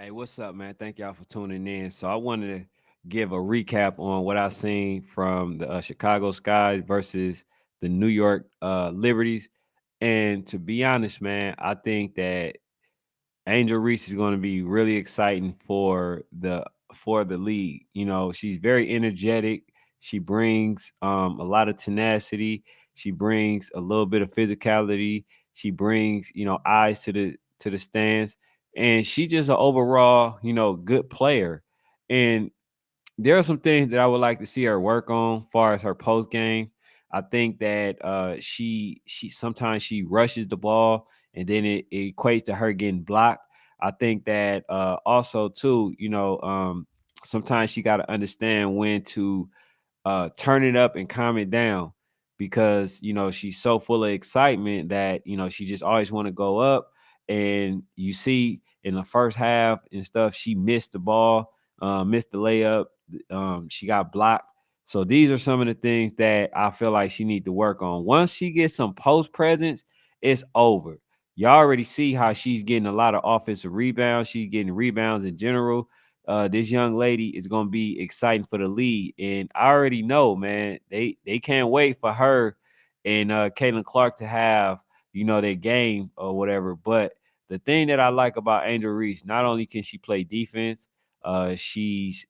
Hey, what's up, man? Thank y'all for tuning in. So I wanted to give a recap on what I seen from the Chicago Sky versus the New York Liberties. And to be honest, man, I think that Angel Reese is going to be really exciting for the league. You know, she's very energetic. She brings a lot of tenacity. She brings a little bit of physicality. She brings eyes to the stands, and she just an overall good player. And there are some things that I would like to see her work on, far as her post game. I think that she sometimes she rushes the ball and then it equates to her getting blocked. I think that also too, sometimes she got to understand when to turn it up and calm it down because she's so full of excitement that she just always want to go up. And you see in the first half and stuff, she missed the ball, missed the layup, she got blocked. So these are some of the things that I feel like she need to work on. Once she gets some post presence, it's over. Y'all already see how she's getting a lot of offensive rebounds. She's getting rebounds in general. This young lady is going to be exciting for the league, and I already know, man. They can't wait for her and Caitlin Clark to have their game or whatever. But the thing that I like about Angel Reese, not only can she play defense, she's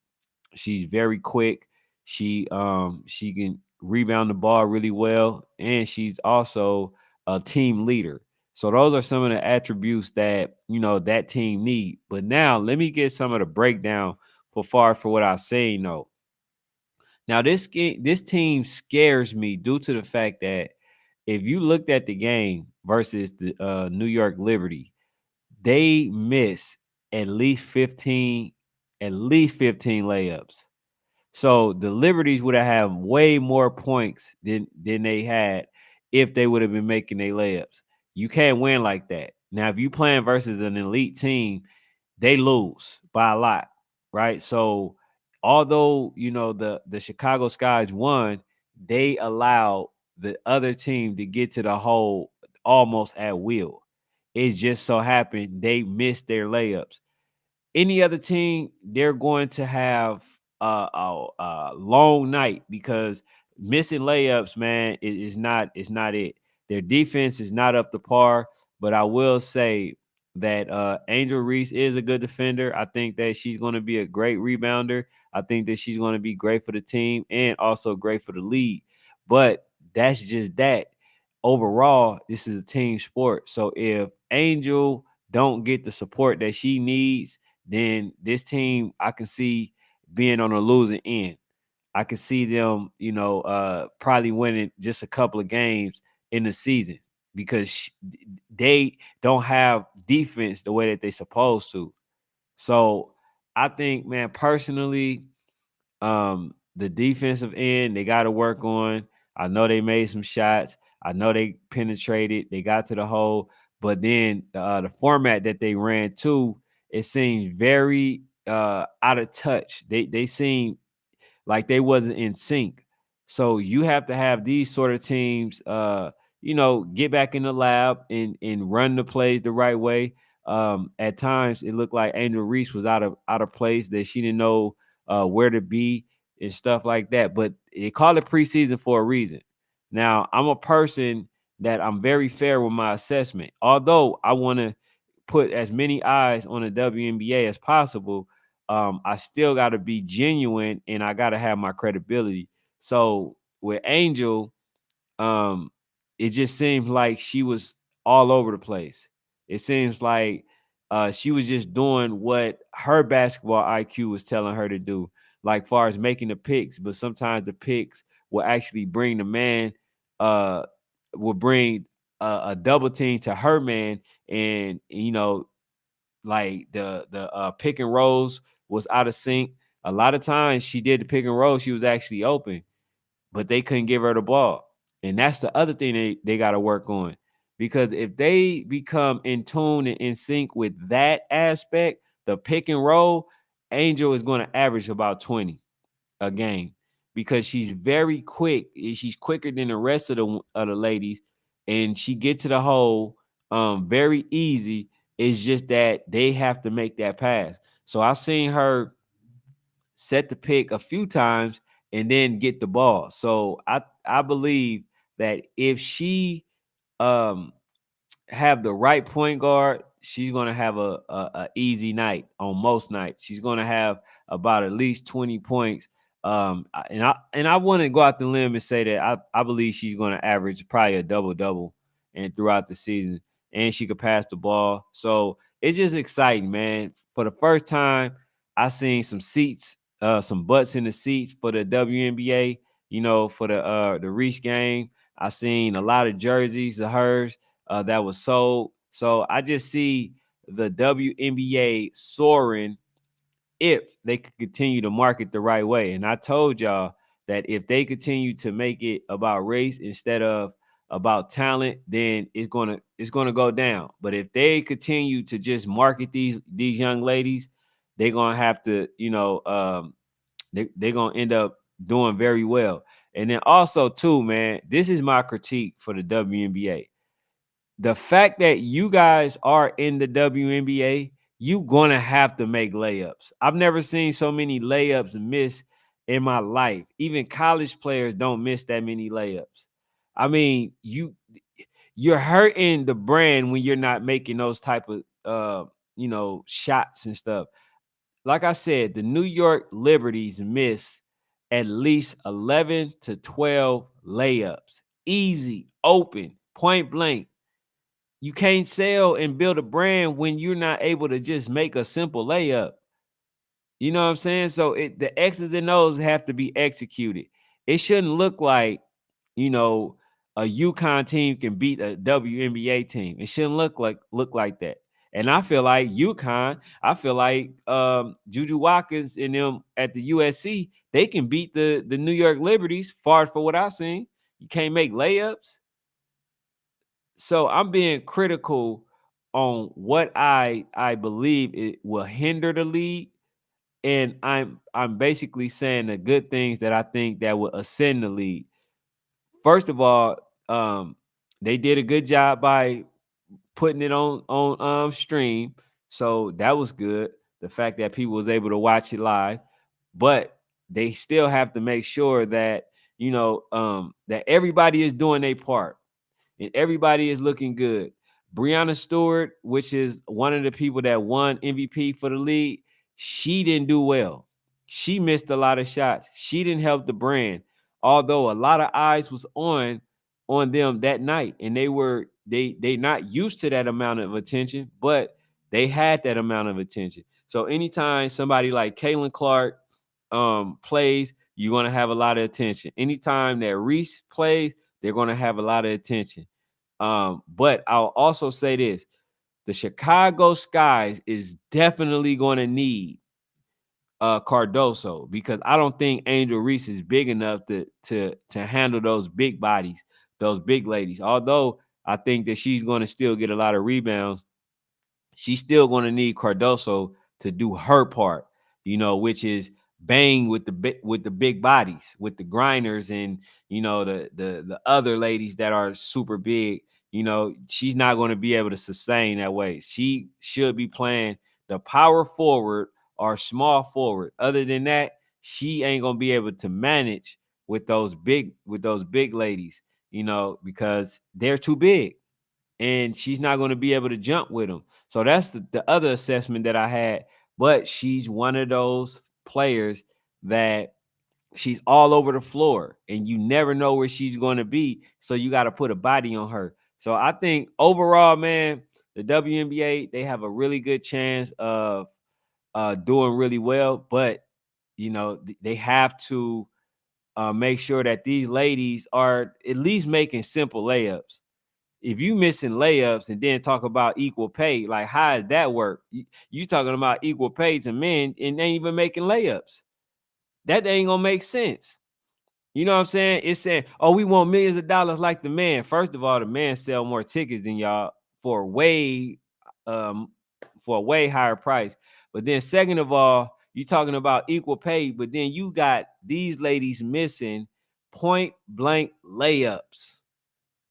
very quick. She can rebound the ball really well, and she's also a team leader. So those are some of the attributes that that team need. But now let me get some of the breakdown for what I say. No, now this team scares me due to the fact that if you looked at the game versus the New York Liberty, they miss at least 15, at least 15 layups. So the Liberties would have had way more points than they had if they would have been making their layups. You can't win like that. Now, if you playing versus an elite team, they lose by a lot, right? So although the Chicago Skies won, they allowed the other team to get to the hole almost at will. It just so happened they missed their layups. Any other team, they're going to have a long night because missing layups, man, is not it. Their defense is not up to par. But I will say that Angel Reese is a good defender. I think that she's going to be a great rebounder. I think that she's going to be great for the team and also great for the league. But that's just that. Overall, this is a team sport. So if Angel don't get the support that she needs, then this team I can see being on a losing end. I can see them, probably winning just a couple of games in the season because they don't have defense the way that they supposed to. So I think, man, personally, the defensive end they got to work on. I know they made some shots. I know they penetrated. They got to the hole, but then the format that they ran too, it seemed very out of touch. They seem like they wasn't in sync. So you have to have these sort of teams, get back in the lab and run the plays the right way. At times, it looked like Angel Reese was out of place, that she didn't know where to be and stuff like that. But they call it preseason for a reason. Now, I'm a person that I'm very fair with my assessment. Although I want to put as many eyes on the WNBA as possible, I still got to be genuine and I got to have my credibility. So with Angel, um, it just seems like she was all over the place. It seems like she was just doing what her basketball IQ was telling her to do, like far as making the picks. But sometimes the picks will actually bring the man, uh, will bring a double team to her man, and like the pick and rolls was out of sync. A lot of times she did the pick and roll, she was actually open, but they couldn't give her the ball. And that's the other thing they got to work on. Because if they become in tune and in sync with that aspect, the pick and roll, Angel is going to average about 20 a game because she's very quick. She's quicker than the rest of the ladies, and she gets to the hole very easy. It's just that they have to make that pass. So I seen her set the pick a few times and then get the ball. So I believe that if she um have the right point guard, she's gonna have a easy night on most nights. She's gonna have about at least 20 points. And I want to go out the limb and say that I believe she's gonna average probably a double and throughout the season, and she could pass the ball. So it's just exciting, man. For the first time, I seen some seats, some butts in the seats for the WNBA. For the Reese game. I seen a lot of jerseys of hers that was sold. So I just see the WNBA soaring if they could continue to market the right way. And I told y'all that if they continue to make it about race instead of about talent, then it's gonna go down. But if they continue to just market these young ladies, they're gonna have to, they're gonna end up doing very well. And then also too, man, this is my critique for the WNBA. The fact that you guys are in the WNBA, you gonna have to make layups. I've never seen so many layups miss in my life. Even college players don't miss that many layups. I mean, you're hurting the brand when you're not making those type of shots and stuff. Like I said, the New York Liberties miss at least 11 to 12 layups. Easy, open, point blank. You can't sell and build a brand when you're not able to just make a simple layup. You know what I'm saying? So the X's and O's have to be executed. It shouldn't look like, you know, a UConn team can beat a WNBA team. It shouldn't look like that. And I feel like UConn, I feel like Juju Watkins and them at the USC, they can beat the New York Liberties. Far for what I've seen. You can't make layups. So I'm being critical on what I believe it will hinder the league, and I'm basically saying the good things that I think that will ascend the league. First of all, they did a good job by putting it on stream, so that was good. The fact that people was able to watch it live, but they still have to make sure that that everybody is doing their part and everybody is looking good. Breanna Stewart, which is one of the people that won MVP for the league, she didn't do well. She missed a lot of shots. She didn't help the brand. Although a lot of eyes was on them that night, and they not used to that amount of attention, but they had that amount of attention. So anytime somebody like Caitlin Clark plays, you're gonna have a lot of attention. Anytime that Reese plays, they're gonna have a lot of attention. But I'll also say this: the Chicago Skies is definitely going to need Cardoso, because I don't think Angel Reese is big enough to handle those big bodies, those big ladies. Although I think that she's going to still get a lot of rebounds, she's still going to need Cardoso to do her part, which is bang with the big bodies, with the grinders, and the other ladies that are super big. She's not going to be able to sustain that way. She should be playing the power forward or small forward. Other than that, she ain't going to be able to manage with those big ladies, because they're too big, and she's not going to be able to jump with them. So that's the other assessment that I had. But she's one of those players that she's all over the floor, and you never know where she's going to be. So you got to put a body on her. So I think overall, man, the WNBA, they have a really good chance of doing really well. But, they have to make sure that these ladies are at least making simple layups. If you missing layups and then talk about equal pay, like how does that work? You talking about equal pay to men and ain't even making layups. That ain't gonna make sense. You know what I'm saying? It's saying, oh, we want millions of dollars like the man. First of all, the man sell more tickets than y'all for um a way higher price. But then second of all, you talking about equal pay, but then you got these ladies missing point blank layups.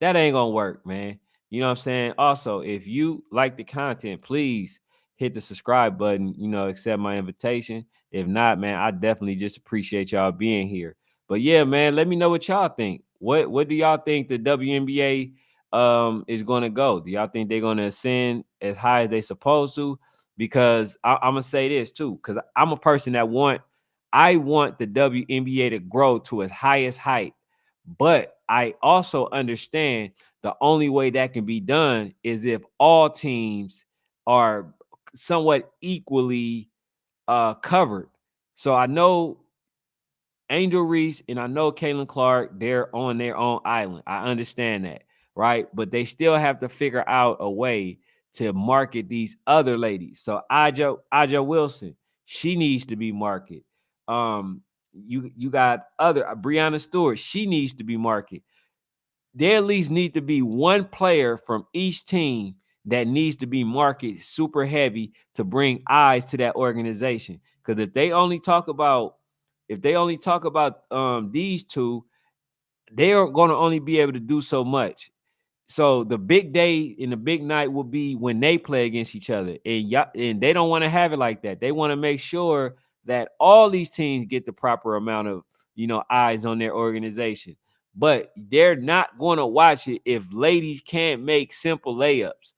That ain't gonna work, man. You know what I'm saying? Also, if you like the content, please hit the subscribe button, accept my invitation. If not, man, I definitely just appreciate y'all being here. But yeah, man, let me know what y'all think. What do y'all think the WNBA is going to go? Do y'all think they're going to ascend as high as they supposed to? Because I'm gonna say this too, because I'm a person that I want the WNBA to grow to its highest height, but I also understand the only way that can be done is if all teams are somewhat equally covered. So I know Angel Reese and I know Caitlin Clark, they're on their own island. I understand that, right? But they still have to figure out a way to market these other ladies. So Aja Wilson, she needs to be marketed. You got other Brianna Stewart, she needs to be marketed. There at least need to be one player from each team that needs to be marketed super heavy to bring eyes to that organization. Because if they only talk about these two, they are going to only be able to do so much. So the big day and the big night will be when they play against each other, and they don't want to have it like that. They want to make sure that all these teams get the proper amount of eyes on their organization. But they're not going to watch it if ladies can't make simple layups.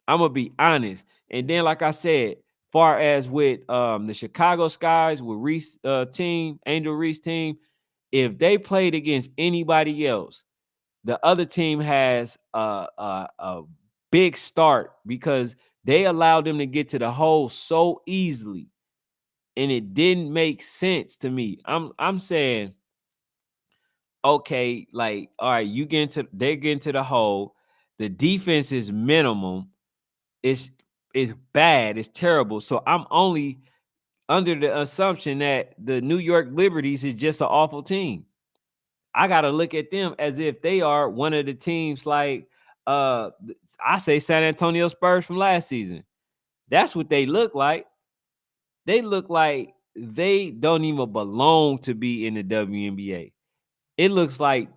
I'm gonna be honest. And then, like I said, far as with the Chicago Skies with Reese team, Angel Reese team, if they played against anybody else, the other team has a big start because they allowed them to get to the hole so easily, and it didn't make sense to me. I'm saying, okay, like, all right, they're getting to the hole. The defense is minimum. It's bad. It's terrible. So I'm only under the assumption that the New York Liberties is just an awful team. I got to look at them as if they are one of the teams like I say San Antonio Spurs from last season. That's what they look like. They look like they don't even belong to be in the WNBA. It looks like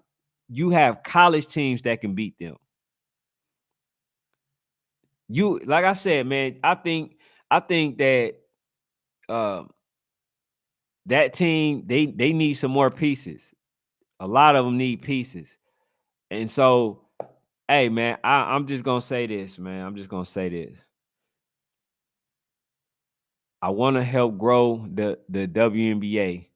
you have college teams that can beat them. Like I said, man, I think that that team, they need some more pieces. A lot of them need pieces. And so, hey, man, I'm just going to say this, man. I'm just going to say this. I want to help grow the WNBA,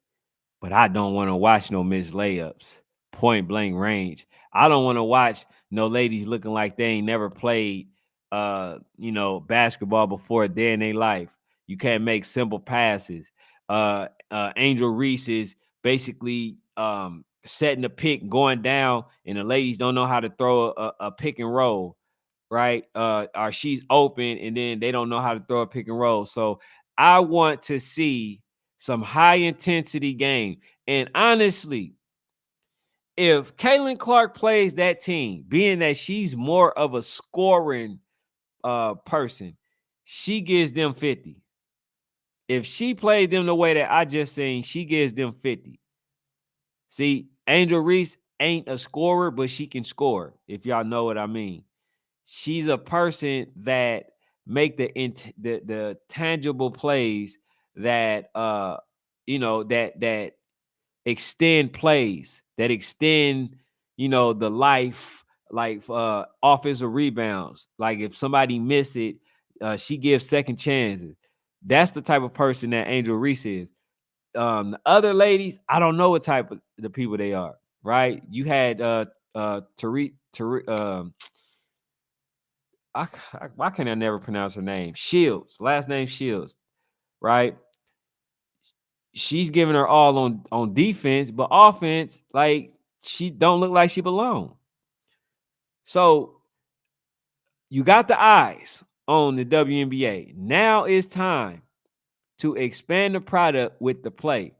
but I don't want to watch no missed layups, point blank range. I don't want to watch no ladies looking like they ain't never played basketball before a day in their life. You can't make simple passes. Angel Reese is basically setting the pick, going down, and the ladies don't know how to throw a pick and roll, right? Or she's open and then they don't know how to throw a pick and roll. So I want to see some high intensity game. And honestly, if Caitlin Clark plays that team, being that she's more of a scoring person, she gives them 50. If she played them the way that I just seen, she gives them 50. See, Angel Reese ain't a scorer, but she can score, if y'all know what I mean. She's a person that make the tangible plays that that extend plays, that extend the life, like offensive rebounds. Like if somebody miss it, she gives second chances. That's the type of person that Angel Reese is. The other ladies, I don't know what type of the people they are, right? You had why can I never pronounce her name? Shields, last name Shields, right? She's giving her all on defense, but offense, like she don't look like she belong. So you got the eyes on the WNBA. Now it's time to expand the product with the play.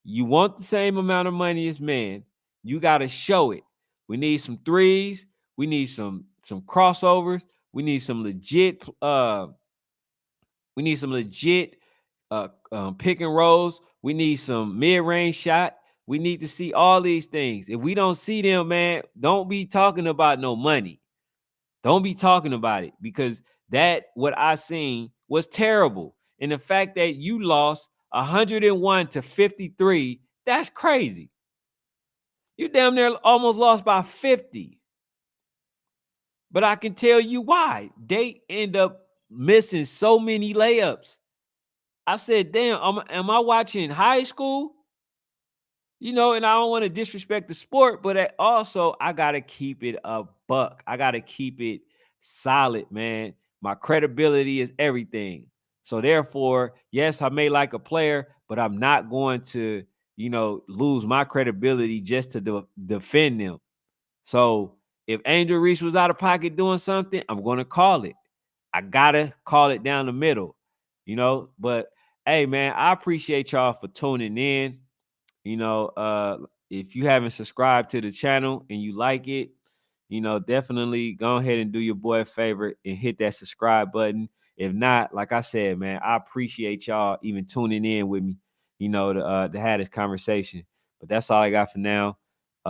You want the same amount of money as men. You got to show it. We need some threes. We need some crossovers. We need some legit pick and rolls. We need some mid-range shot. We need to see all these things. If we don't see them, man, don't be talking about no money. Don't be talking about it, because that what I seen was terrible. And the fact that you lost 101 to 53, that's crazy. You damn near almost lost by 50. But I can tell you why. They end up missing so many layups. I said, damn, am I watching high school? And I don't want to disrespect the sport, but also I got to keep it a buck. I got to keep it solid, man. My credibility is everything. So therefore, yes, I may like a player, but I'm not going to, lose my credibility just to defend them. So if Angel Reese was out of pocket doing something, I'm going to call it. I got to call it down the middle, But hey, man, I appreciate y'all for tuning in. If you haven't subscribed to the channel and you like it, definitely go ahead and do your boy a favor and hit that subscribe button. If not, like I said, man, I appreciate y'all even tuning in with me, to have this conversation. But that's all I got for now.